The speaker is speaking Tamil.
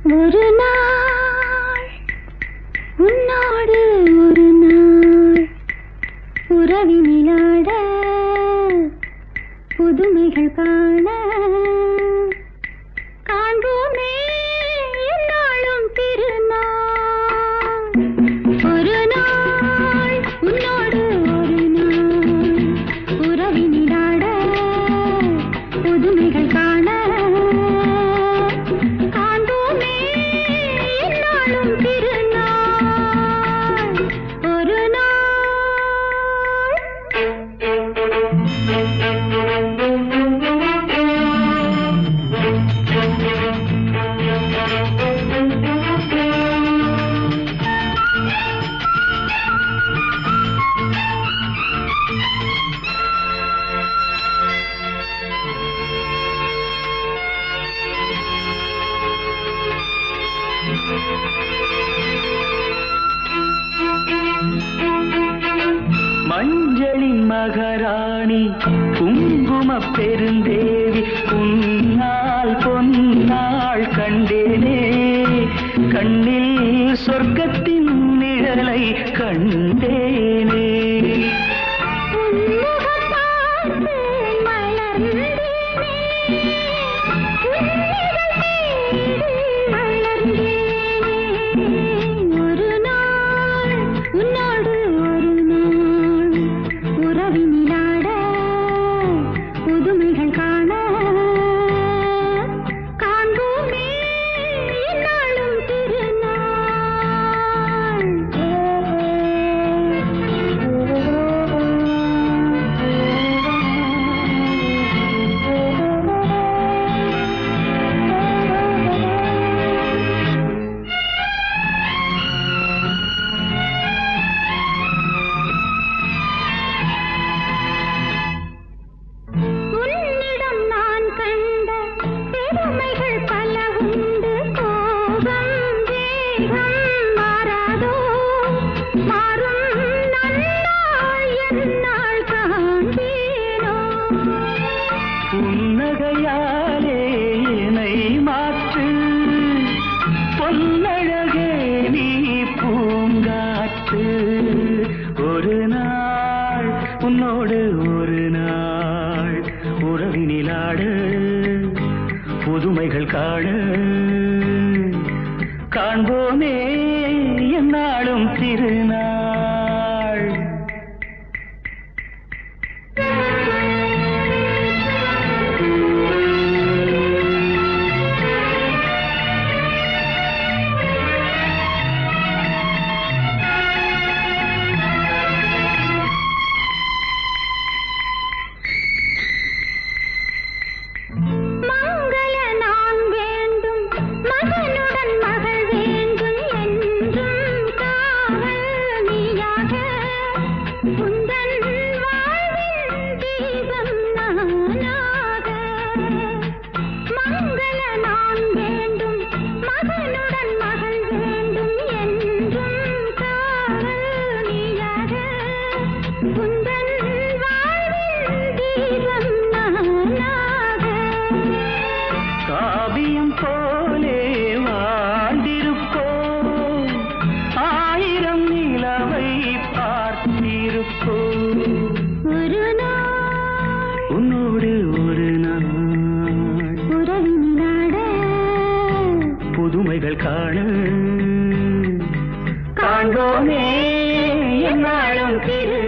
ஒரு நாள் உன்னோடு ஒரு நாள் உறவினிலாட புதுமைகள் காண காண்போமே என்னாலும் திருநாள். ஒரு நாள் உன்னோடு ஒரு நாள் உறவினிலாட புதுமைகள் காண காண்போமே என்னாலும் திருநாள். ஒரு நாள் மஞ்சளின் மகாராணி குங்கும பெருந்தேவி உன்னால் பொன்னாள் கண்டேனே கண்ணில் சொர்க்கத்தின் நிழலை கண்டேனே. ஒரு நாள் உன்னோடு ஒரு நாள் உறவினிலாட புதுமைகள் காண காண்போமே என்னாலும் உன்னிடம் நான் கண்ட பெருமைகள் பல உண்டு. கோபம் வேகம் மாறாதோ மாறும் நன்னாள் என்னாள் காண்பேனோ. புன்னகையாலே என்னை மாற்று பொன்னழகே நீ பூங்காற்று. ஒரு நாள் உன்னோடு ஒரு நாள் உறவினிலாட புதுமைகள் காண காண்போமே என்னாலும் திருநாள். மங்கள நான் வேண்டும் மகனுடன் மகள் வேண்டும் என்றும் காவல் நீயாக உந்தன் வாழ்வின் தீபம் நானாக. மங்கள நான் வேண்டும் மகனுடன் மகள் வேண்டும் என்றும் காவல் நீயாக உந்தன் வாழ்வின் தீபம் நானாக. காவியம் போலே வாழ்ந்திருப்போம் ஆயிரம் நிலவை பார்த்திருப்போம். ஒரு நாள் உன்னோடு ஒரு நாள் உறவினிலாட புதுமைகள் காண காண்போமே என்னாலும் திரு